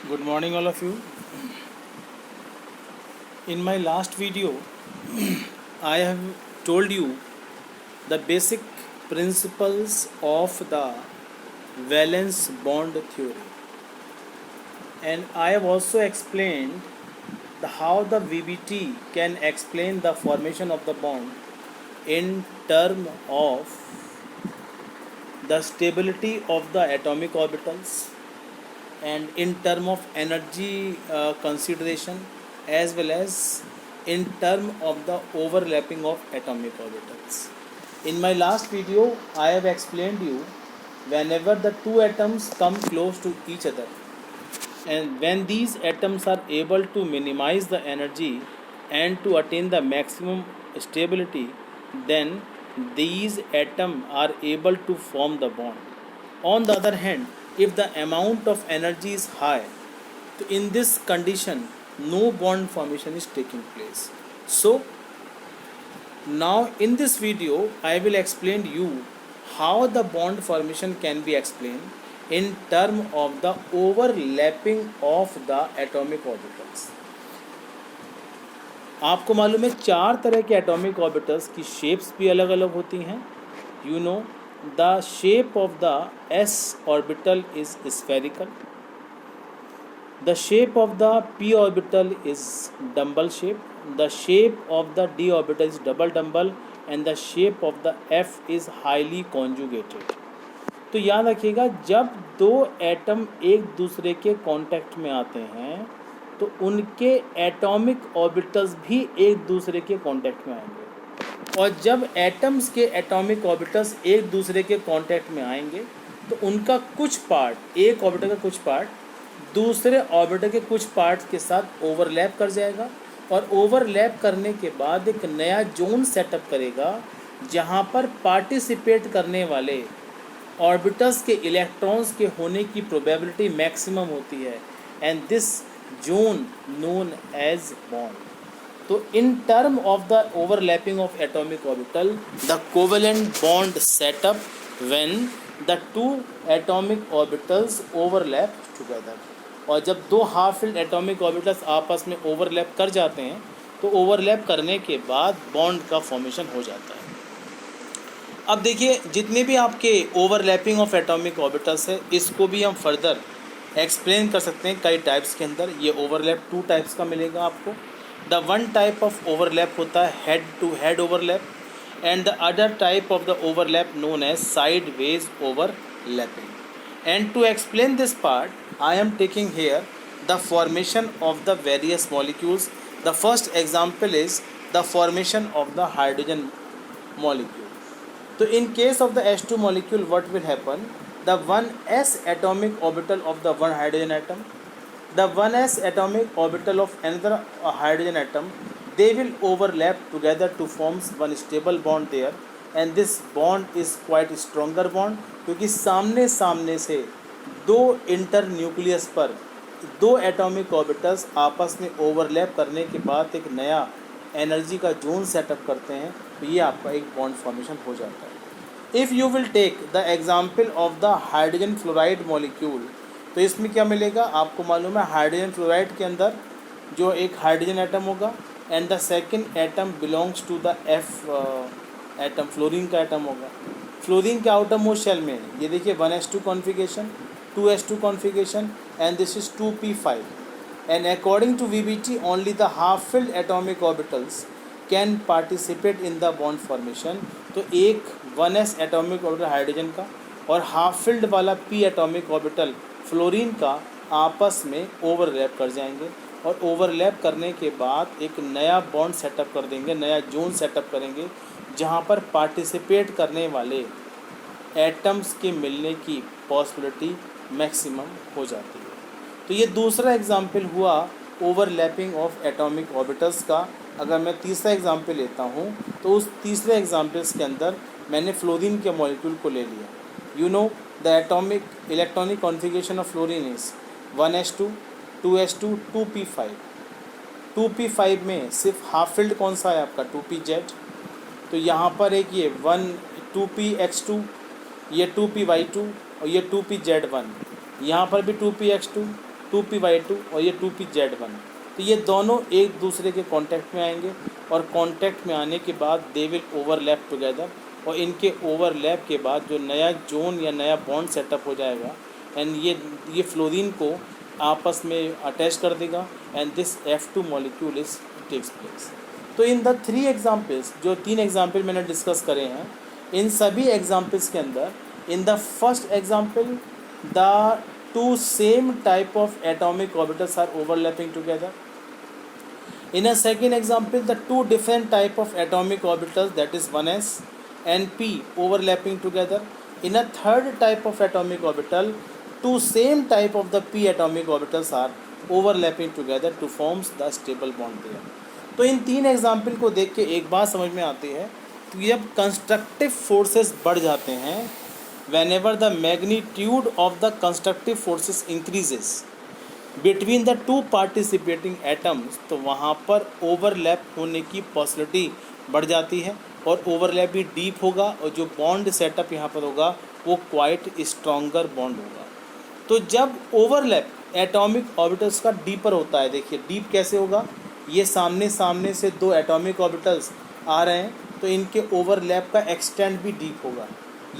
Good morning, all of you. In my last video, I have told you the basic principles of the valence bond theory, and I have also explained how the VBT can explain the formation of the bond in term of the stability of the atomic orbitals and in term of energy consideration, as well as in term of the overlapping of atomic orbitals. In my last video, I have explained you whenever the two atoms come close to each other and when these atoms are able to minimize the energy and to attain the maximum stability, then these atoms are able to form the bond. On the other hand, if the amount of energy is high, so in this condition no bond formation is taking place. So now in this video I will explain you how the bond formation can be explained in term of the overlapping of the atomic orbitals. आपको मालूम है 4 तरह के atomic orbitals की shapes भी अलग अलग होती हैं. You know the shape of the s orbital is spherical. The shape of the p orbital is dumbbell shape. The shape of the d orbital is double dumbbell and the shape of the f is highly conjugated. तो याद रखिएगा, जब दो atom एक दूसरे के contact में आते हैं तो उनके एटॉमिक ऑर्बिटल्स भी एक दूसरे के कांटेक्ट में आएंगे, और जब एटम्स के एटॉमिक ऑर्बिटल्स एक दूसरे के कांटेक्ट में आएंगे तो उनका कुछ पार्ट, एक ऑर्बिटल का कुछ पार्ट दूसरे ऑर्बिटल के कुछ पार्ट्स के साथ ओवरलैप कर जाएगा, और ओवरलैप करने के बाद एक नया जोन सेटअप करेगा जहाँ पर पार्टिसिपेट करने वाले ऑर्बिटल्स के इलेक्ट्रॉन्स के होने की प्रोबेबिलिटी मैक्सिमम होती है, and this zone known as bond. तो in term of the overlapping of atomic orbital, the covalent bond set up when the two atomic orbitals overlap together. और जब दो हाफ फिल्ड एटॉमिक ऑर्बिटल्स आपस में overlap कर जाते हैं तो ओवरलैप करने के बाद बॉन्ड का फॉर्मेशन हो जाता है. अब देखिए, जितने भी आपके ओवरलैपिंग ऑफ एटॉमिक ऑर्बिटल्स है इसको भी हम फर्दर एक्सप्लेन कर सकते हैं कई टाइप्स के अंदर. ये ओवरलैप 2 टाइप्स का मिलेगा आपको. The one type of overlap होता है head to head overlap, and the other type of the overlap known as sideways overlapping. And to explain this part, I am taking here the formation of the various molecules. The first example is the formation of the hydrogen molecule. So in case of the H2 molecule, what will happen? The 1s atomic orbital of the one hydrogen atom, the 1s atomic orbital of another hydrogen atom, they will overlap together to form one stable bond there. And this bond is quite stronger bond, क्योंकि सामने सामने से दो inter nucleus पर दो atomic orbitals आपस में overlap करने के बाद एक नया एनर्जी का जोन सेटअप करते हैं, तो ये आपका एक बॉन्ड फॉर्मेशन हो जाता है. If you will take the example of the hydrogen fluoride molecule, तो इसमें क्या मिलेगा आपको मालूम है. हाइड्रोजन फ्लोराइड के अंदर जो एक हाइड्रोजन एटम होगा and the second atom belongs to the F atom, fluorine का एटम होगा. फ्लोरीन के आउटर मोस्ट शेल में ये देखिए 1s2 configuration, 2s2 configuration and this is 2p5. And according to VBT only the half filled atomic orbitals can participate in the bond formation. तो एक 1s atomic orbital hydrogen का और half filled वाला p atomic orbital fluorine का आपस में overlap कर जाएंगे, और ओवरलैप करने के बाद एक नया बॉन्ड सेटअप कर देंगे, नया जोन सेटअप करेंगे जहाँ पर पार्टिसिपेट करने वाले एटम्स के मिलने की पॉसिबिलिटी मैक्सिमम हो जाती है. तो ये दूसरा एग्जाम्पल हुआ ओवरलैपिंग ऑफ एटॉमिक ऑर्बिटल्स का. अगर मैं तीसरा एग्जाम्पल लेता हूँ तो उस तीसरे एग्जाम्पल्स के अंदर मैंने फ्लोरीन के मॉलिक्यूल को ले लिया. You know the atomic electronic configuration of fluorine is 1s2, 2s2, 2p5. 2p5 में सिर्फ हाफ फिल्ड कौन सा है आपका 2pz. तो यहाँ पर एक ये 2px2, ये 2py2 और ये 2pz1. यहाँ पर भी 2px2, 2p/2 और ये 2pz1। तो ये दोनों एक दूसरे के कांटेक्ट में आएंगे और कांटेक्ट में आने के बाद दे विल ओवरलैप टुगेदर, और इनके ओवरलैप के बाद जो नया जोन या नया बॉन्ड सेटअप हो जाएगा एंड ये फ्लोरीन को आपस में अटैच कर देगा and this F2 molecule is takes place. तो इन द 3 एग्जाम्पल्स, जो 3 एग्जाम्पल मैंने डिस्कस करे हैं, इन सभी एग्जाम्पल्स के अंदर in the first example the 2 same type of atomic orbitals are overlapping together. In a second example, the 2 different type of atomic orbitals, that is 1s and p, overlapping together. In a third type of atomic orbital, 2 same type of the p atomic orbitals are overlapping together to forms the stable bond pair. तो इन 3 example को देख के एक बात समझ में आती है कि जब कंस्ट्रक्टिव फोर्सेस बढ़ जाते हैं, whenever the magnitude of the constructive forces increases between the 2 participating atoms, तो वहाँ पर ओवरलैप होने की पॉसिबिलिटी बढ़ जाती है और ओवरलैप भी डीप होगा और जो बॉन्ड सेटअप यहाँ पर होगा वो क्वाइट स्ट्रॉन्गर बॉन्ड होगा. तो जब ओवरलैप एटॉमिक ऑर्बिटल्स का डीपर होता है, देखिए डीप कैसे होगा, ये सामने सामने से 2 एटॉमिक ऑर्बिटल्स आ रहे हैं तो इनके ओवरलैप का एक्सटेंड भी डीप होगा.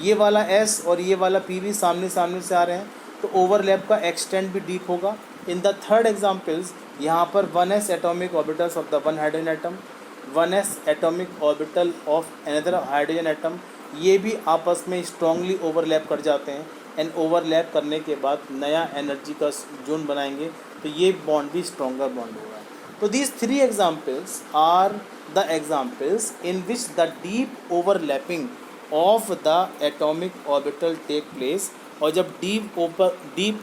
ये वाला S और ये वाला P भी सामने सामने से आ रहे हैं तो ओवरलैप का एक्सटेंड भी डीप होगा. इन द थर्ड एग्जाम्पल्स यहाँ पर 1s atomic orbitals of the 1 hydrogen atom, 1s atomic orbital of another hydrogen atom, ये भी आपस में स्ट्रांगली ओवरलैप कर जाते हैं एंड ओवरलैप करने के बाद नया एनर्जी का जोन बनाएंगे तो ये बॉन्ड भी स्ट्रॉन्गर बॉन्ड होगा. तो these 3 examples are the examples in which the deep overlapping of the atomic orbital take place. और जब डीप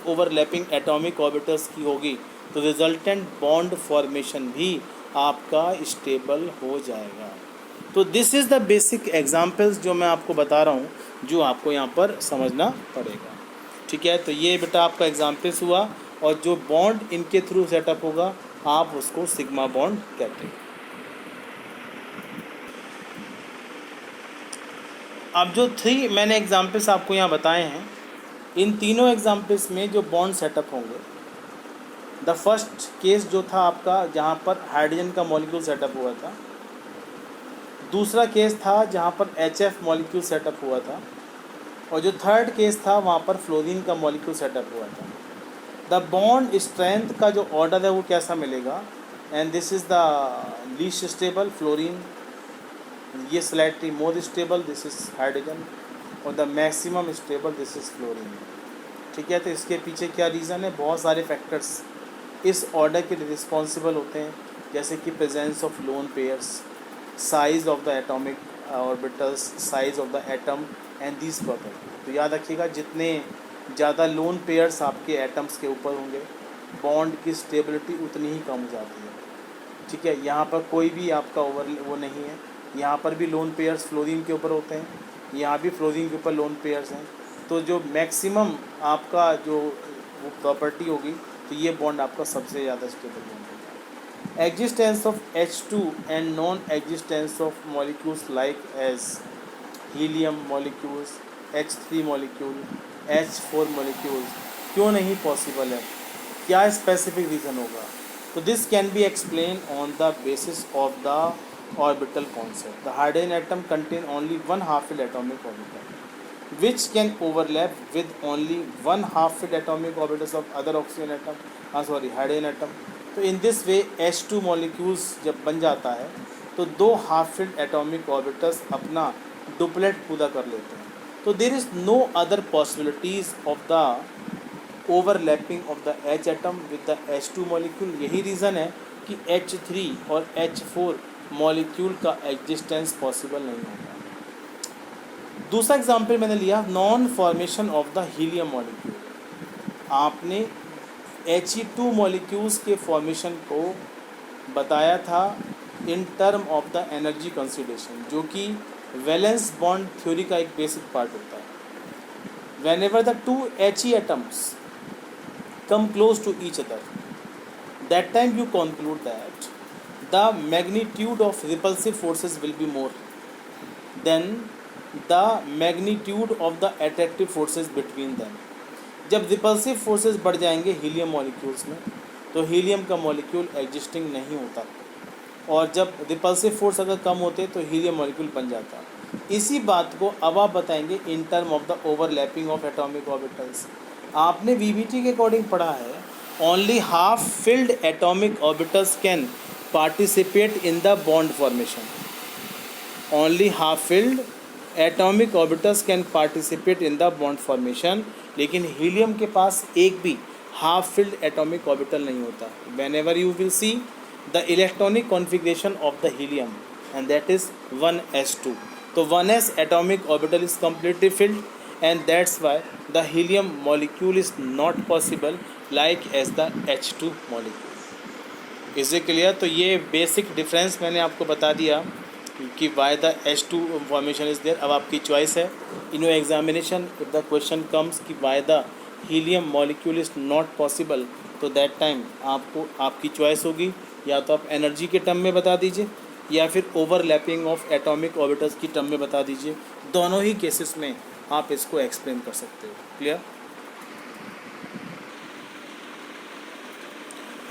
ओवरलैपिंग एटॉमिक ऑर्बिटल्स की होगी तो रिजल्टेंट बॉन्ड फॉर्मेशन भी आपका स्टेबल हो जाएगा. तो this is the basic examples जो मैं आपको बता रहा हूँ, जो आपको यहाँ पर समझना पड़ेगा. ठीक है, तो ये बेटा आपका एग्जांपल्स हुआ और जो बॉन्ड इनके थ्रू सेटअप होगा आप उसको सिग्मा बॉन्ड कहते हैं. अब जो 3 मैंने एग्जांपल्स आपको यहाँ बताए हैं, इन तीनों एग्जाम्पल्स में जो बॉन्ड सेटअप होंगे, द फर्स्ट केस जो था आपका जहाँ पर हाइड्रोजन का मॉलिक्यूल सेटअप हुआ था, दूसरा केस था जहाँ पर HF मॉलिक्यूल सेटअप हुआ था, और जो थर्ड केस था वहाँ पर फ्लोरीन का मॉलिक्यूल सेटअप हुआ था. द बॉन्ड स्ट्रेंथ का जो ऑर्डर है वो कैसा मिलेगा, and this is the least stable fluorine, ये slightly more stable this is hydrogen, और the maximum stable this is fluorine. ठीक है, तो इसके पीछे क्या रीज़न है, बहुत सारे फैक्टर्स इस ऑर्डर के रिस्पॉन्सिबल होते हैं, जैसे कि presence of lone pairs, size of the atomic orbitals, size of the atom and this property. तो याद रखिएगा जितने ज़्यादा लोन पेयर्स आपके एटम्स के ऊपर होंगे बॉन्ड की स्टेबिलिटी उतनी ही कम हो जाती है. ठीक है, यहाँ पर कोई भी आपका वो नहीं है, यहाँ पर भी लोन पेयर्स फ्लोरीन के ऊपर होते हैं, यहाँ भी फ्लोरीन के ऊपर लोन पेयर्स हैं. तो जो मैक्सिमम आपका जो वो प्रॉपर्टी होगी तो ये बॉन्ड आपका सबसे ज़्यादा स्टेबल बॉन्ड होगा. Existence of H2 and non existence of molecules like as helium molecules, H3 molecule, H4 molecules क्यों नहीं पॉसिबल है, क्या स्पेसिफिक रीज़न होगा. तो this can be explain on the basis of the orbital concept. The hydrogen atom contain only one half-filled atomic orbital which can overlap with only one half-filled atomic orbitals of other oxygen atom, hydrogen atom. तो in this way H2 molecules जब बन जाता है तो 2 half-filled atomic orbitals अपना duplet पूरा कर लेते हैं. तो there is no other possibilities of the overlapping of the H atom with the H2 molecule. यही रीज़न है कि H3 और H4 मॉलिक्यूल का एग्जिस्टेंस पॉसिबल नहीं होगा. दूसरा एग्जांपल मैंने लिया non formation of the helium molecule. आपने He2 मॉलिक्यूल्स के फॉर्मेशन को बताया था इन term of the energy consideration, जो कि वैलेंस बॉन्ड थ्योरी का एक बेसिक पार्ट होता है. Whenever the 2 He atoms come close to each other, that time you conclude that the magnitude of repulsive forces will be more than the magnitude of the attractive forces between them. जब repulsive forces बढ़ जाएंगे helium molecules में, तो helium का molecule existing नहीं होता, और जब रिपल्सिव फोर्स अगर कम होते तो हीलियम मॉलिक्यूल बन जाता। इसी बात को अब आप बताएंगे इन term of the overlapping of atomic orbitals. आपने वीबीटी के अकॉर्डिंग पढ़ा है, only half filled atomic orbitals can participate in the bond formation. Only half filled atomic orbitals can participate in the bond formation, लेकिन helium के पास एक भी half filled atomic orbital नहीं होता। When ever you will see the electronic configuration of the helium and that is 1s2, तो 1s atomic orbital is completely filled and that's why the helium molecule is not possible like as the H2 molecule। Is it clear? तो ये basic difference मैंने आपको बता दिया कि why the H2 formation is there. अब आपकी choice है in your examination, if the question comes कि why the helium molecule is not possible, तो दैट टाइम आपको आपकी चॉइस होगी, या तो आप एनर्जी के टर्म में बता दीजिए या फिर ओवरलैपिंग ऑफ एटॉमिक ऑर्बिटल्स की टर्म में बता दीजिए। दोनों ही केसेस में आप इसको एक्सप्लेन कर सकते हो। Clear?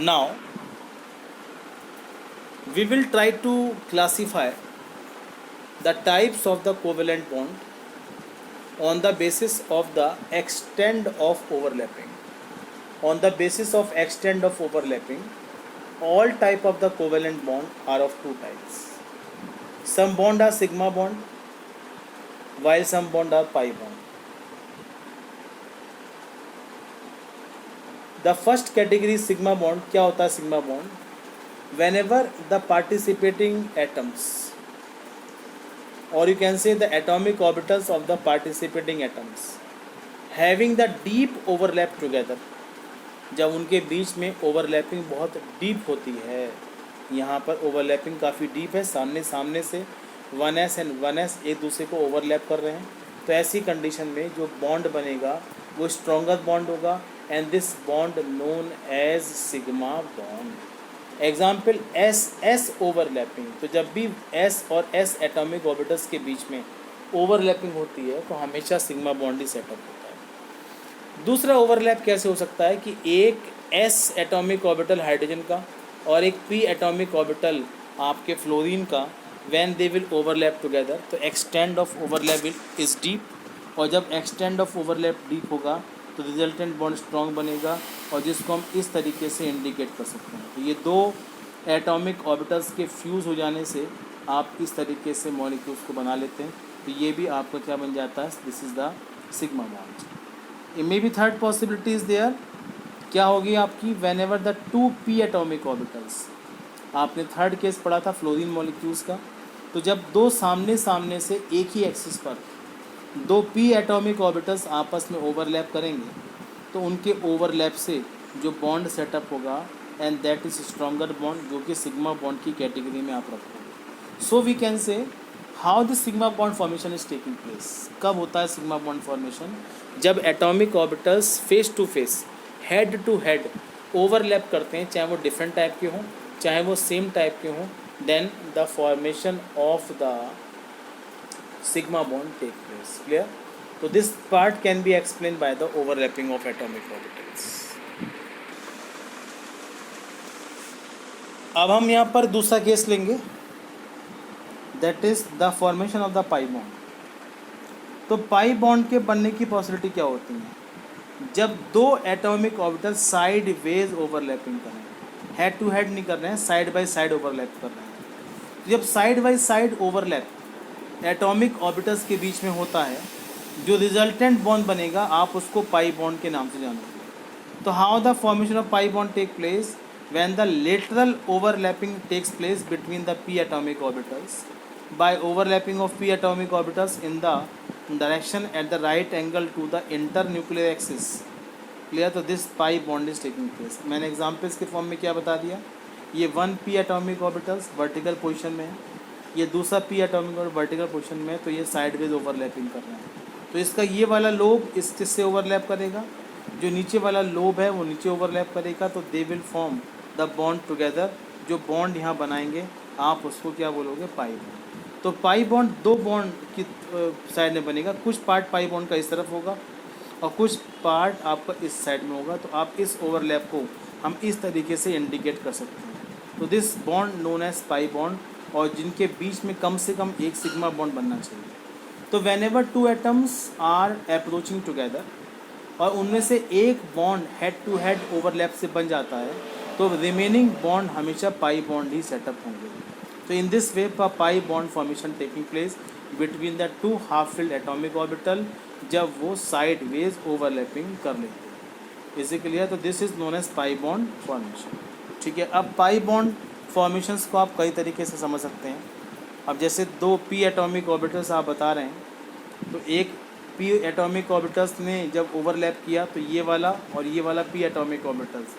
Now we will try to classify the types of the covalent bond on the basis of the extent of overlapping. On the basis of extent of overlapping, all type of the covalent bond are of two types. Some bond are sigma bond, while some bond are pi bond. The first category sigma bond, क्या होता है sigma bond? Whenever the participating atoms, or you can say the atomic orbitals of the participating atoms having the deep overlap together, जब उनके बीच में overlapping बहुत deep होती है, यहाँ पर ओवरलैपिंग काफ़ी डीप है, सामने सामने से 1s एंड 1s एक दूसरे को ओवरलैप कर रहे हैं, तो ऐसी कंडीशन में जो बॉन्ड बनेगा वो स्ट्रॉन्गर बॉन्ड होगा, and this bond known as sigma bond. Example S S overlapping, तो जब भी एस और एस एटॉमिक ऑर्बिटल्स के बीच में ओवरलैपिंग होती है तो हमेशा सिग्मा बॉन्ड ही सेटअप होता है। दूसरा ओवरलैप कैसे हो सकता है कि एक एस एटॉमिक ऑर्बिटल हाइड्रोजन का और एक पी एटॉमिक ऑर्बिटल आपके फ्लोरीन का, when they will overlap together, तो extent of overlap is deep, और जब एक्सटेंड ऑफ ओवरलैप डीप होगा तो रिजल्टेंट बॉन्ड स्ट्रॉन्ग बनेगा, और जिसको हम इस तरीके से इंडिकेट कर सकते हैं। तो ये दो एटॉमिक ऑर्बिटल्स के फ्यूज़ हो जाने से आप इस तरीके से मॉलिक्यूल्स को बना लेते हैं, तो ये भी आपका क्या बन जाता है, this is the sigma bond. May be third possibility is there, क्या होगी आपकी, whenever the 2p atomic orbitals, आपने थर्ड केस पढ़ा था फ्लोरीन मॉलिक्यूल्स का, तो जब दो सामने सामने से एक ही एक्सिस पर दो p एटॉमिक ऑर्बिटल्स आपस में ओवरलैप करेंगे, तो उनके ओवरलैप से जो बॉन्ड सेटअप होगा, and that is stronger bond, जो कि सिग्मा बॉन्ड की कैटेगरी में आप रखोगे। So we can say how the sigma bond formation is taking place. कब होता है सिग्मा बॉन्ड फॉर्मेशन, जब atomic orbitals face to face, head to head overlap करते हैं, चाहे वो डिफरेंट टाइप के हों चाहे वो सेम टाइप के हों, then the formation of the sigma bond take place। Clear? So this part can be explained by the overlapping of atomic orbitals। अब हम यहाँ पर दूसरा केस लेंगे, that is the formation of the pi bond। तो pi bond के बनने की पॉसिबिलिटी क्या होती है, जब दो atomic orbital sideways overlapping कर रहे हैं, हेड टू हेड नहीं कर रहे हैं, साइड बाय साइड ओवरलैप कर रहे हैं। जब side by side overlap atomic orbitals के बीच में होता है, जो रिजल्टेंट बॉन्ड बनेगा आप उसको पाई बॉन्ड के नाम से जानोगे। तो how the formation of pi bond take place, when the lateral overlapping takes place between the p atomic orbitals by overlapping of p atomic orbitals in the direction at the right angle to the internuclear axis. Clear? तो this pi bond is taking place. मैंने examples के form में क्या बता दिया, ये 1p atomic orbitals vertical position में है, ये दूसरा p एटॉमिक और वर्टिकल पोजीशन में, तो ये साइडवेज ओवरलैपिंग कर रहे हैं, तो इसका ये वाला लोब इससे ओवरलैप करेगा, जो नीचे वाला लोब है वो नीचे ओवरलैप करेगा, तो they will form the bond together. जो बॉन्ड यहाँ बनाएंगे आप उसको क्या बोलोगे, पाई बॉन्ड। तो पाई बॉन्ड दो बॉन्ड की साइड में बनेगा, कुछ पार्ट पाई बॉन्ड का इस तरफ होगा और कुछ पार्ट आपका इस साइड में होगा, तो आप इस ओवरलैप को हम इस तरीके से इंडिकेट कर सकते हैं। तो this bond known as pi bond, और जिनके बीच में कम से कम एक सिग्मा बॉन्ड बनना चाहिए। तो whenever two atoms are approaching together, और उनमें से एक bond head to head overlap से बन जाता है, तो रिमेनिंग बॉन्ड हमेशा पाई बॉन्ड ही सेटअप होंगे। तो in this way pi bond formation taking place between the two half filled atomic orbital, जब वो साइड वेज ओवरलैपिंग कर लेते हैं। इसी के लिए तो this is known as pi bond formation. ठीक है, अब पाई बॉन्ड फॉर्मेशंस को आप कई तरीके से समझ सकते हैं। अब जैसे दो पी एटॉमिक ऑर्बिटल्स आप बता रहे हैं, तो एक पी एटॉमिक ऑर्बिटल्स ने जब ओवरलैप किया, तो ये वाला और ये वाला पी एटॉमिक ऑर्बिटल्स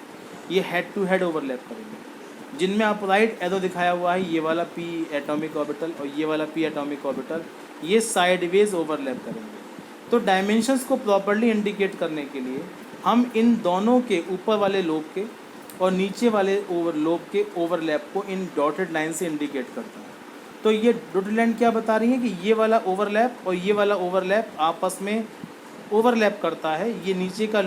ये हेड टू हेड ओवरलैप करेंगे। जिनमें अपराइट एरो दिखाया हुआ है, ये वाला पी एटॉमिक ऑर्बिटल और ये वाला पी एटॉमिक ऑर्बिटल, ये साइडवेज ओवरलैप करेंगे। तो डायमेंशंस को प्रॉपर्ली इंडिकेट करने के लिए हम इन दोनों के ऊपर वाले लोब के और नीचे वाले लोब के ओवरलैप को इन डॉटेड लाइन से इंडिकेट करते हैं। तो ये डॉटेड लाइन क्या बता रही है कि ये वाला ओवरलैप और ये वाला ओवरलैप आपस में ओवरलैप करता है। ये नीचे का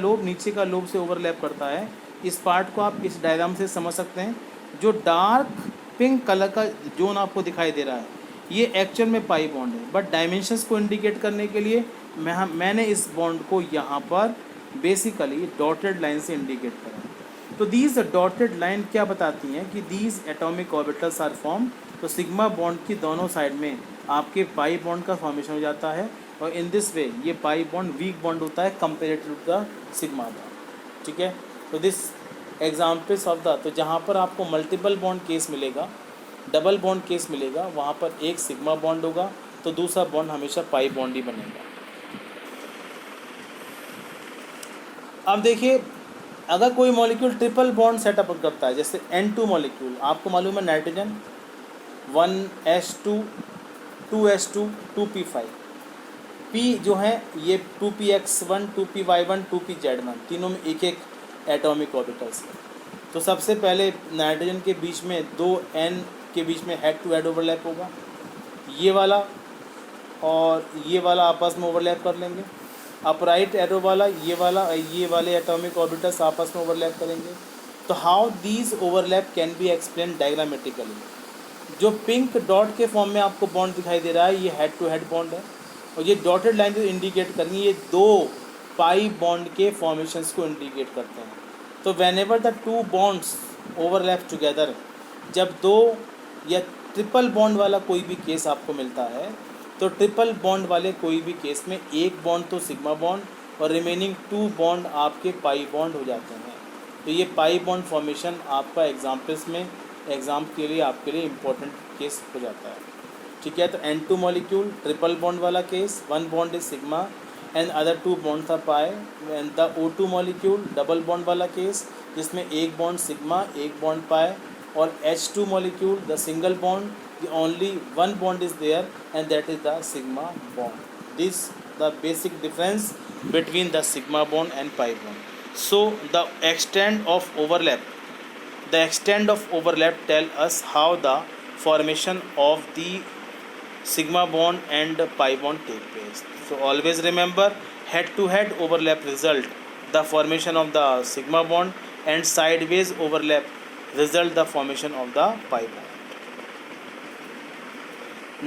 लोब से ओवरलैप करता है। इस पार्ट को आप इस डायग्राम से समझ सकते हैं। जो डार्क पिंक कलर का जोन आपको दिखाई दे रहा है, ये एक्चुअल में पाई बॉन्ड है, बट डायमेंशंस को इंडिकेट करने के लिए मैंने इस बॉन्ड को यहाँ पर बेसिकली डॉटेड लाइन से इंडिकेट करा। तो दीज डॉटेड लाइन क्या बताती हैं कि these atomic orbitals are form. तो सिग्मा बॉन्ड की दोनों साइड में आपके पाई बॉन्ड का फॉर्मेशन हो जाता है, और इन दिस वे ये पाई बॉन्ड वीक बॉन्ड होता है comparative to the sigma bond. ठीक है, तो दिस एग्जाम्पल्स ऑफ द, तो जहाँ पर आपको मल्टीपल बॉन्ड केस मिलेगा, डबल बॉन्ड केस मिलेगा, वहाँ पर एक सिग्मा बॉन्ड होगा तो दूसरा बॉन्ड हमेशा पाई बॉन्ड ही बनेगा। अब देखिए, अगर कोई मॉलिक्यूल ट्रिपल बॉन्ड सेटअप करता है, जैसे N2 मॉलिक्यूल, आपको मालूम है nitrogen 1s2 2s2 2p5, P जो है ये 2px1 2py1 2pz1, तीनों में एक एक एटॉमिक ऑर्बिटल्स है। तो सबसे पहले नाइट्रोजन के बीच में दो N के बीच में हेड टू हेड ओवरलैप होगा, ये वाला और ये वाला आपस में ओवरलैप कर लेंगे। अपराइट एरो वाला ये वाले एटॉमिक ऑर्बिटल्स आपस में ओवरलैप करेंगे। तो how these overlap can be explain diagrammatically. जो पिंक डॉट के फॉर्म में आपको बॉन्ड दिखाई दे रहा है, ये हेड टू हेड बॉन्ड है, और ये डॉटेड लाइन जो इंडिकेट करेंगे, ये दो पाई बॉन्ड के फॉर्मेशंस को इंडिकेट करते हैं। तो whenever the two bonds overlap together, जब दो या ट्रिपल बॉन्ड वाला कोई भी केस आपको मिलता है, तो ट्रिपल बॉन्ड वाले कोई भी केस में एक बॉन्ड तो सिग्मा बॉन्ड और रिमेनिंग टू बॉन्ड आपके पाई बॉन्ड हो जाते हैं। तो ये पाई बॉन्ड फॉर्मेशन आपका एग्जाम्पल्स में एग्ज़ाम के लिए आपके लिए इम्पोर्टेंट केस हो जाता है। ठीक है, तो N2 मॉलिक्यूल ट्रिपल बॉन्ड वाला case, one bond is sigma and other two bond था pi. And the O2 molecule double bond वाला केस, जिसमें एक बॉन्ड सिग्मा एक बॉन्ड पाई। और H2 molecule, the single bond, the only one bond is there, and that is the sigma bond. This the basic difference between the sigma bond and pi bond. So the extent of overlap tell us how the formation of the sigma bond and pi bond take place. So always remember, head to head overlap result the formation of the sigma bond, and sideways overlap result the formation of the pi bond.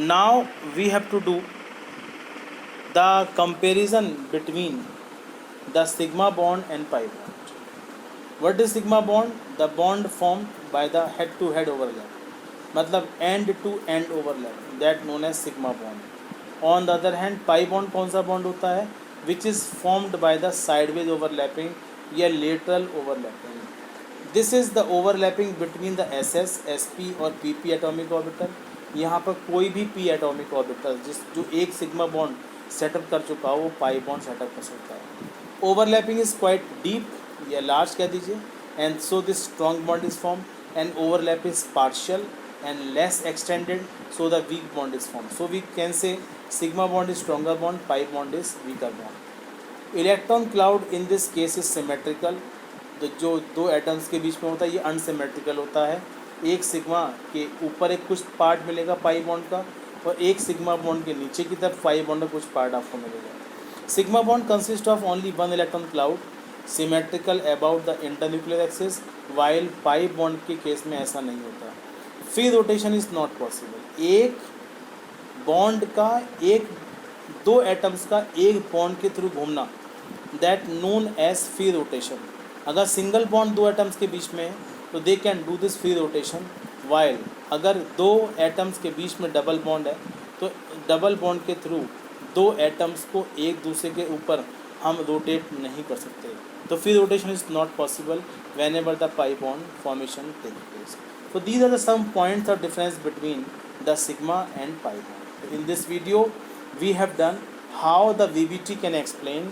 Now we have to do the comparison between the sigma bond and pi bond. What is sigma bond? The bond formed by the head to head overlap, मतलब end to end overlap, that known as sigma bond. On the other hand, pi bond कौन सा bond होता है? Which is formed by the sideways overlapping या lateral overlapping. This is the overlapping between the SS, SP और PP atomic orbital. यहाँ पर कोई भी P एटॉमिक ऑर्बिटल जो एक सिग्मा बॉन्ड सेटअप कर चुका हो, वो पाई बॉन्ड सेटअप कर सकता है। ओवरलैपिंग इज क्वाइट डीप या लार्ज कह दीजिए, and so this strong bond is form, and overlap is partial and less extended, so the weak bond is form. So we can say sigma bond is stronger bond, pi bond is weaker bond. Electron cloud in this case is symmetrical. तो जो दो atoms के बीच में होता है ये unsymmetrical होता है. एक सिग्मा के ऊपर एक कुछ पार्ट मिलेगा पाई बॉन्ड का, और एक सिग्मा बॉन्ड के नीचे की तरफ पाई बॉन्ड का कुछ पार्ट आपको मिलेगा. Sigma bond consist of only one electron cloud symmetrical about the internuclear axis, while pi bond के केस में ऐसा नहीं होता। Free rotation is not possible. एक बॉन्ड का एक दो एटम्स का एक बॉन्ड के थ्रू घूमना, that known as free rotation. अगर सिंगल बॉन्ड दो एटम्स के बीच में है तो they can do this free rotation, while अगर दो एटम्स के बीच में डबल बॉन्ड है तो डबल बॉन्ड के थ्रू दो एटम्स को एक दूसरे के ऊपर हम रोटेट नहीं कर सकते। तो free rotation is not possible whenever the pi bond formation take place. So these are the some points of difference between the sigma and pi bond. In this video we have done how the VBT can explain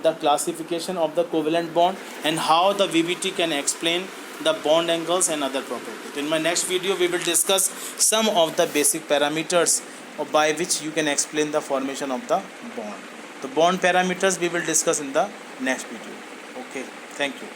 the classification of the covalent bond and how the VBT can explain the bond angles and other properties. In my next video we will discuss some of the basic parameters by which you can explain the formation of the bond. The bond parameters we will discuss in the next video. Okay, thank you.